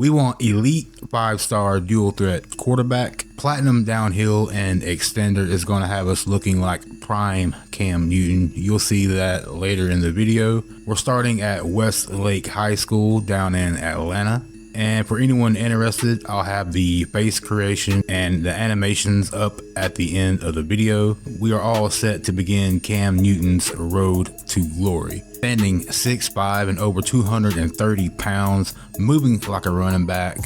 We want elite 5-star dual threat quarterback. Platinum downhill and extender is going to have us looking like prime Cam Newton. You'll see that later in the video. We're starting at Westlake High School down in Atlanta. And for anyone interested, I'll have the face creation and the animations up at the end of the video. We are all set to begin Cam Newton's road to glory. Standing 6'5" and over 230 pounds, moving like a running back.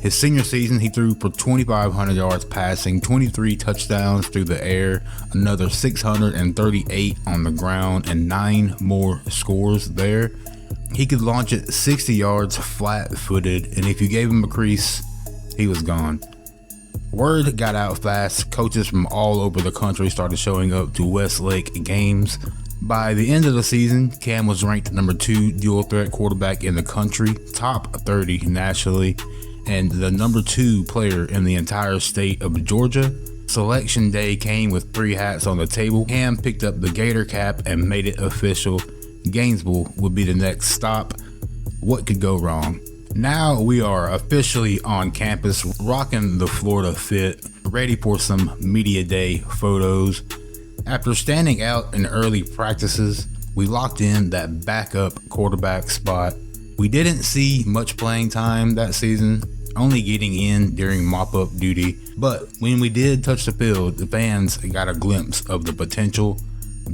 His senior season, he threw for 2,500 yards passing, 23 touchdowns through the air, another 638 on the ground, and 9 more scores there. He could launch it 60 yards flat-footed, and if you gave him a crease, he was gone. Word got out fast. Coaches from all over the country started showing up to Westlake games. By the end of the season, Cam was ranked number 2 dual threat quarterback in the country, top 30 nationally, and the number 2 player in the entire state of Georgia. Selection day came with 3 hats on the table. Cam picked up the Gator cap and made it official. Gainesville would be the next stop. What could go wrong? Now we are officially on campus, rocking the Florida fit, ready for some media day photos. After standing out in early practices, we locked in that backup quarterback spot. We didn't see much playing time that season, only getting in during mop-up duty, but when we did touch the field, the fans got a glimpse of the potential.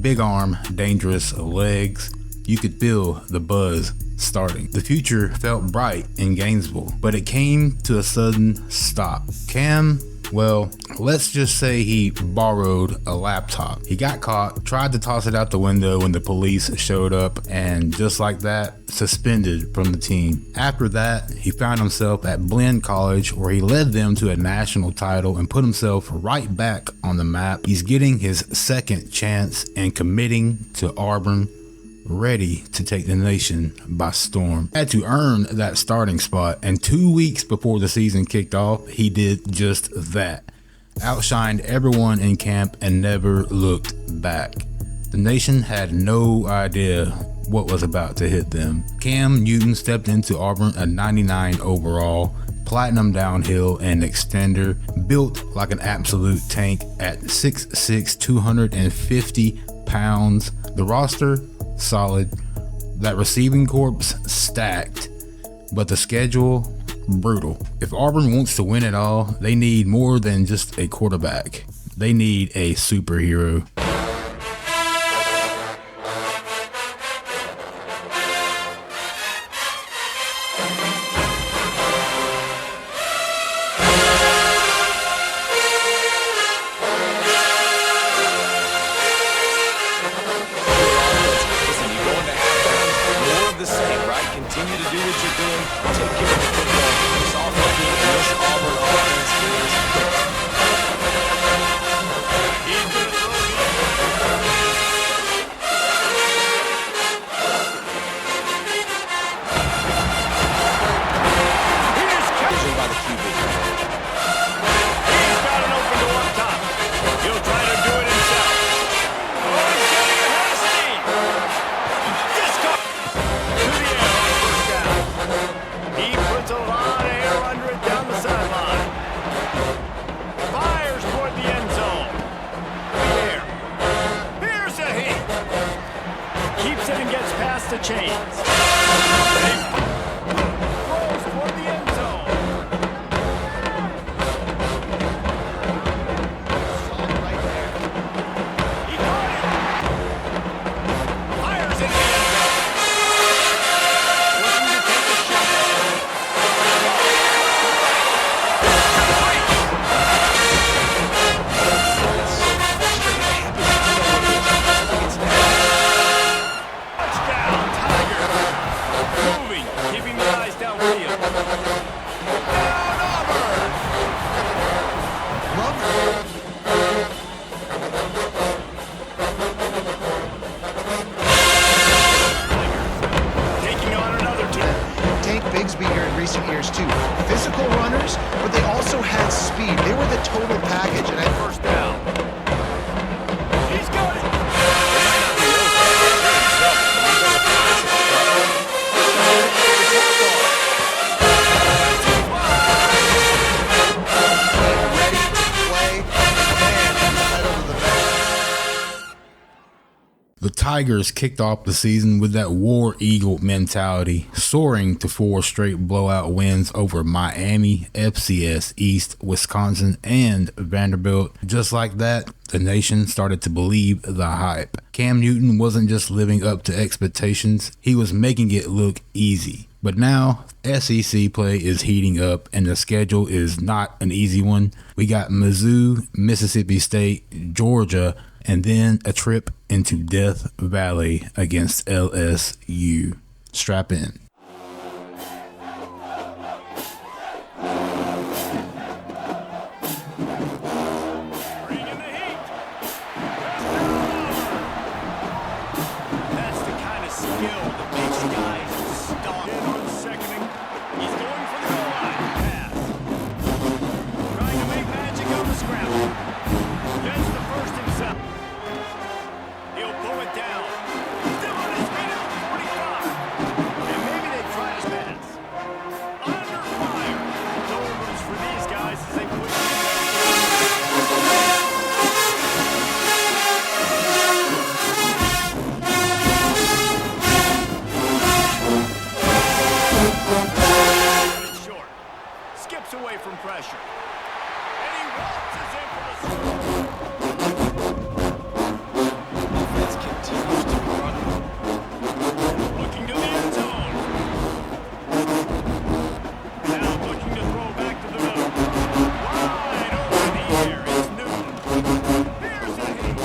Big arm, dangerous legs. You could feel the buzz starting. The future felt bright in Gainesville, but it came to a sudden stop. Cam, well, let's just say he borrowed a laptop. He got caught, tried to toss it out the window when the police showed up, and just like that, suspended from the team. After that, he found himself at Blinn College, where he led them to a national title and put himself right back on the map. He's getting his second chance and committing to Auburn, ready to take the nation by storm. Had to earn that starting spot, and 2 weeks before the season kicked off, he did just that. Outshined everyone in camp and never looked back. The nation had no idea what was about to hit them. Cam Newton stepped into Auburn a 99 overall, platinum downhill and extender, built like an absolute tank at 6'6", 250 pounds. The roster, solid. That receiving corps, stacked. But the schedule, brutal. If Auburn wants to win it all, they need more than just a quarterback. They need a superhero. Continue to do what you're doing. Take care of the football. It's all fucking this Auburn offense is. He's going to throw Here's catching by the QB. He's got an open door up top. He'll try to do it himself. Oh, he's getting ahead of steam. Disco to the air. He puts a lot of air under it down the sideline. Fires toward the end zone. Here. Here's a hit. Keeps it and gets past the chains. Throws toward the end zone. Right there. He caught it. Fires in the end zone. Looking to take the shot. Touchdown, Tigers! The Tigers kicked off the season with that War Eagle mentality, soaring to 4 straight blowout wins over Miami, FCS, East, Wisconsin, and Vanderbilt. Just like that, the nation started to believe the hype. Cam Newton wasn't just living up to expectations, he was making it look easy. But now, SEC play is heating up and the schedule is not an easy one. We got Mizzou, Mississippi State, Georgia, and then a trip into Death Valley against LSU. Strap in. Bringing the heat. That's the kind of skill that makes guys stop. In on seconding. He's going for the goal line. Pass. Trying to make magic on the scramble. Gets the first himself. He'll pull it down. Still on his feet at the 45. And maybe they try his pass. Under fire. No rooms for these guys as they push it. Short. Skips away from pressure. And he waltzes in for the score. Offense continues to run. Looking to the end zone. Now looking to throw back to the middle. Wide open in the air. It's Newton. Here's a hit.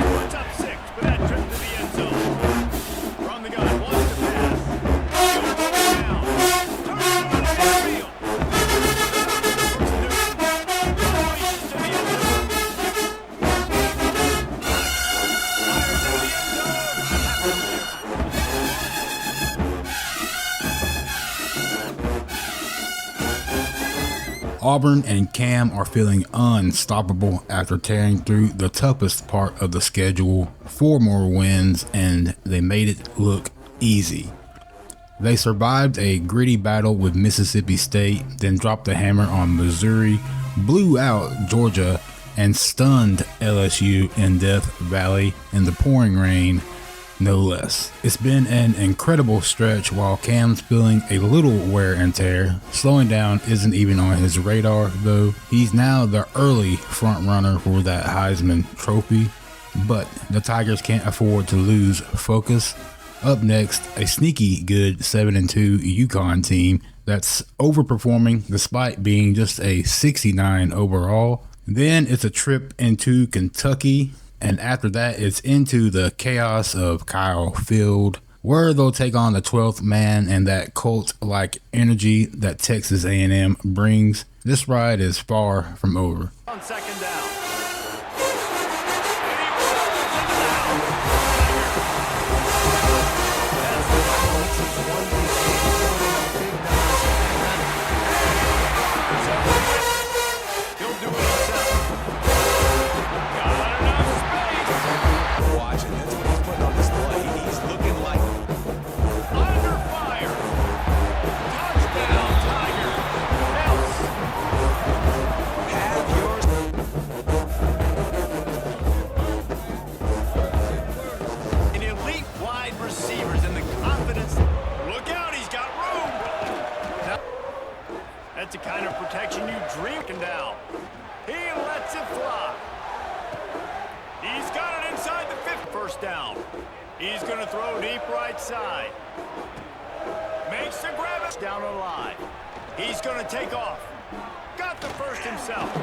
Puts up 6 with that trip to the end zone. From the gun, wants to pass. He'll pull it down. Turns it on the midfield. Races to the end zone. Fires in the end Auburn and Cam are feeling unstoppable after tearing through the toughest part of the schedule. 4 more wins and they made it look easy. They survived a gritty battle with Mississippi State, then dropped the hammer on Missouri, blew out Georgia, and stunned LSU in Death Valley in the pouring rain, no less. It's been an incredible stretch while Cam's feeling a little wear and tear. Slowing down isn't even on his radar though. He's now the early front runner for that Heisman Trophy, but the Tigers can't afford to lose focus. Up next, a sneaky good 7-2 UConn team that's overperforming despite being just a 69 overall. Then it's a trip into Kentucky. And after that, it's into the chaos of Kyle Field, where they'll take on the 12th man and that cult-like energy that Texas A&M brings. This ride is far from over. on second down. That's the kind of protection you dream down. He lets it fly. He's got it inside the 5th. First down. He's going to throw deep right side. Makes the grab it down the line. He's going to take off. Got the first himself.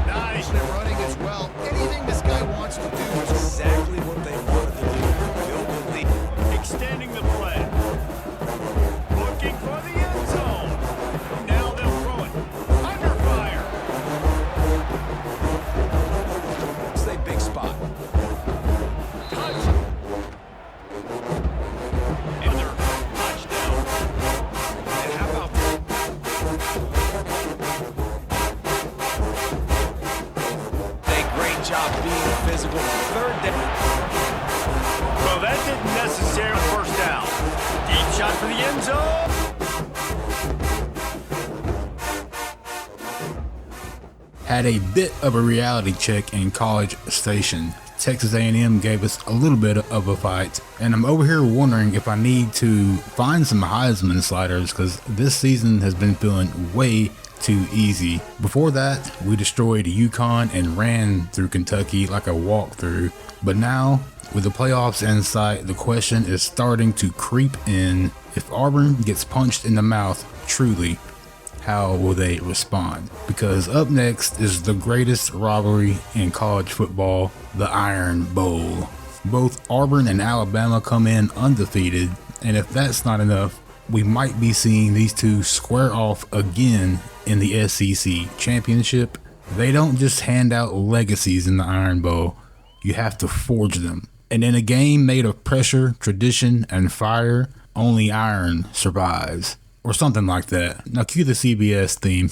Nice. They're running as well. Anything this guy wants to do is exactly what they wanted to do. Build the lead. Extending the play. necessary first down. Deep shot for the end zone. Had a bit of a reality check in College Station. Texas A&M gave us a little bit of a fight, and I'm over here wondering if I need to find some Heisman sliders because this season has been feeling way too easy. Before that, we destroyed UConn and ran through Kentucky like a walkthrough, but now with the playoffs in sight, the question is starting to creep in. If Auburn gets punched in the mouth, truly, how will they respond? Because up next is the greatest rivalry in college football, the Iron Bowl. Both Auburn and Alabama come in undefeated, and if that's not enough, we might be seeing these two square off again in the SEC championship. They don't just hand out legacies in the Iron Bowl, you have to forge them. And in a game made of pressure, tradition, and fire, only iron survives. Or something like that. Now cue the CBS theme.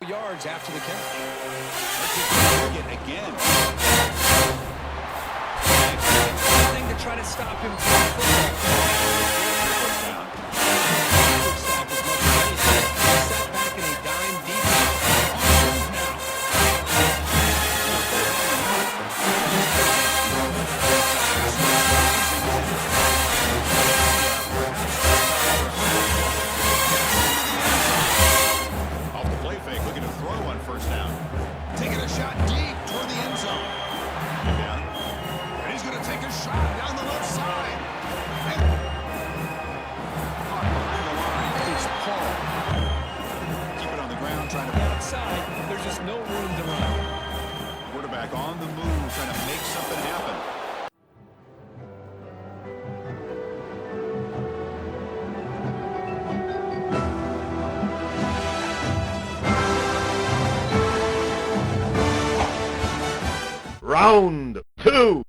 Yards after the catch. Again. Thing to try to stop him from the football. Sack as much as anything. Set back in a dime defense. Now. Off the play fake, looking to throw on first down. Taking a shot deep toward the end zone. Yeah. And he's going to take a shot down the left side. And behind the line, it's Paul. Keep it on the ground, trying to Outside, there's just no room to run. quarterback on the move, trying to make something happen. Round two.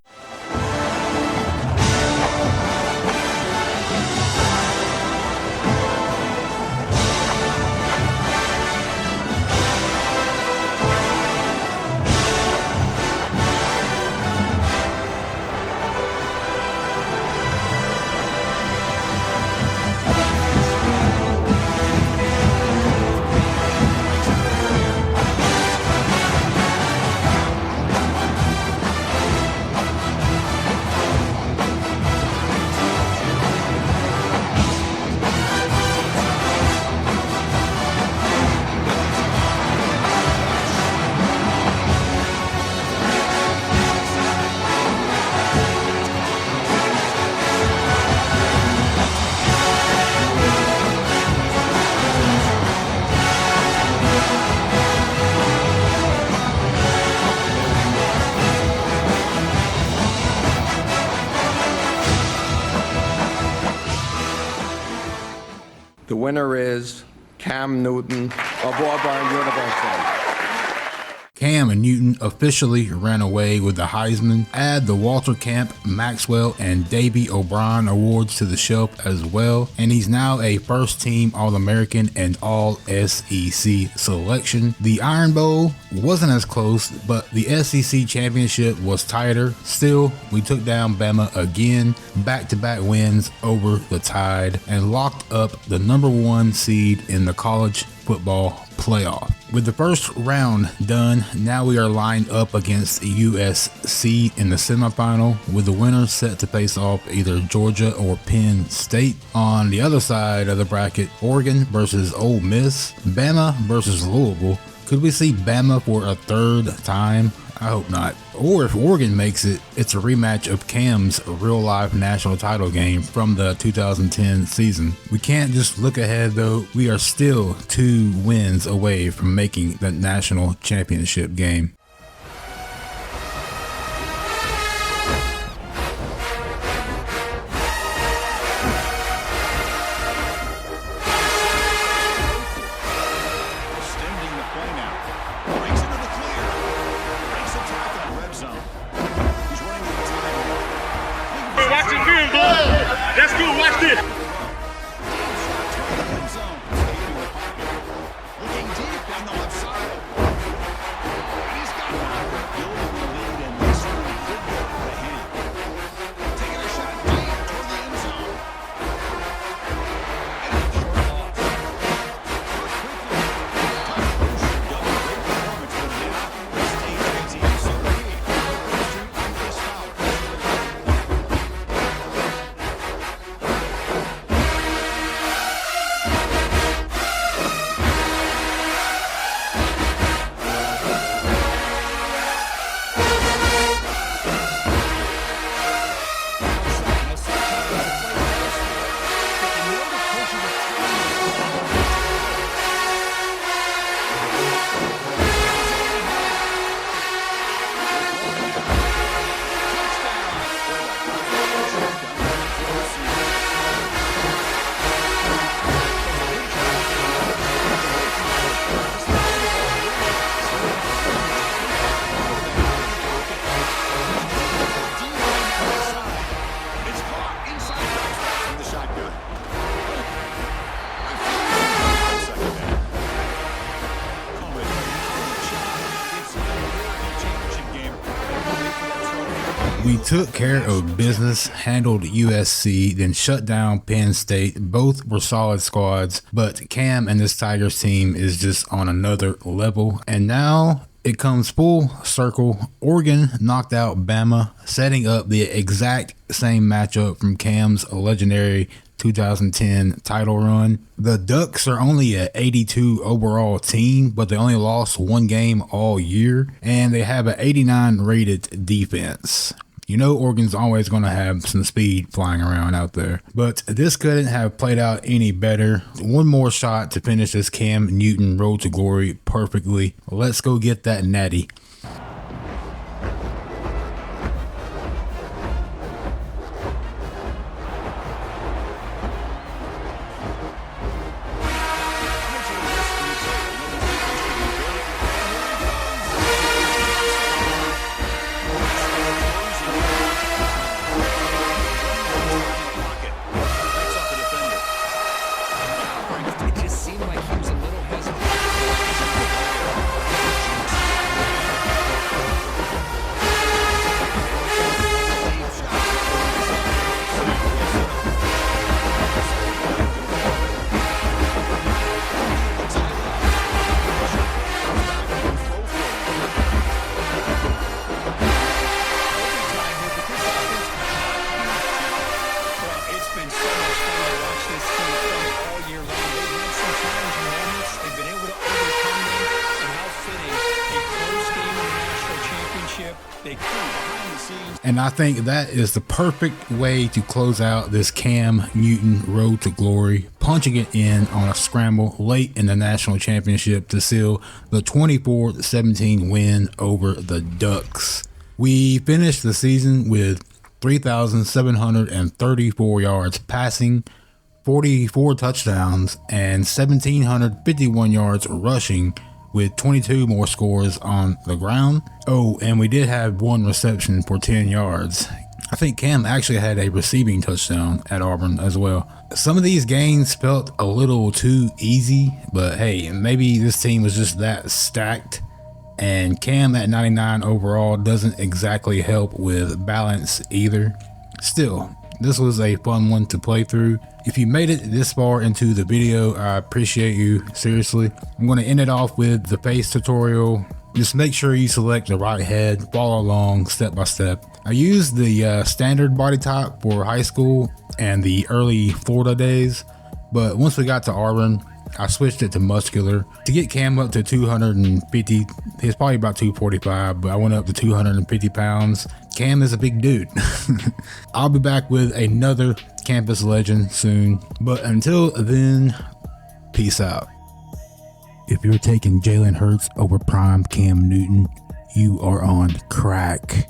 The winner is Cam Newton of Auburn University. Cam and Newton officially ran away with the Heisman. Add the Walter Camp, Maxwell, and Davey O'Brien awards to the shelf as well. And he's now a first-team All-American and All-SEC selection. The Iron Bowl wasn't as close, but the SEC championship was tighter. Still, we took down Bama again. Back-to-back wins over the Tide and locked up the #1 seed in the college football playoff. With the first round done, now we are lined up against USC in the semifinal, with the winner set to face off either Georgia or Penn State. On the other side of the bracket, Oregon versus Ole Miss, Bama versus Louisville. Could we see Bama for a third time? I hope not. Or if Oregon makes it, it's a rematch of Cam's real-life national title game from the 2010 season. We can't just look ahead though. We are still 2 wins away from making the national championship game. We took care of business, handled USC, then shut down Penn State. Both were solid squads, but Cam and this Tigers team is just on another level. And now it comes full circle. Oregon knocked out Bama, setting up the exact same matchup from Cam's legendary 2010 title run. The Ducks are only an 82 overall team, but they only lost one game all year, and they have an 89 rated defense. You know Oregon's always going to have some speed flying around out there, but this couldn't have played out any better. One more shot to finish this Cam Newton road to glory perfectly. Let's go get that natty. And I think that is the perfect way to close out this Cam Newton road to glory, punching it in on a scramble late in the national championship to seal the 24-17 win over the Ducks. We finished the season with 3,734 yards passing, 44 touchdowns, and 1,751 yards rushing, with 22 more scores on the ground. Oh, and we did have one reception for 10 yards. I think Cam actually had a receiving touchdown at Auburn as well. Some of these games felt a little too easy, but hey, maybe this team was just that stacked. And Cam at 99 overall doesn't exactly help with balance either. Still, this was a fun one to play through. If you made it this far into the video, I appreciate you, seriously. I'm going to end it off with the face tutorial. Just make sure you select the right head, follow along step by step. I used the standard body type for high school and the early Florida days, but once we got to Auburn, I switched it to muscular. To get Cam up to 250, he's probably about 245, but I went up to 250 pounds. Cam is a big dude. I'll be back with another campus legend soon, but until then, peace out. If you're taking Jalen Hurts over prime Cam Newton, you are on crack.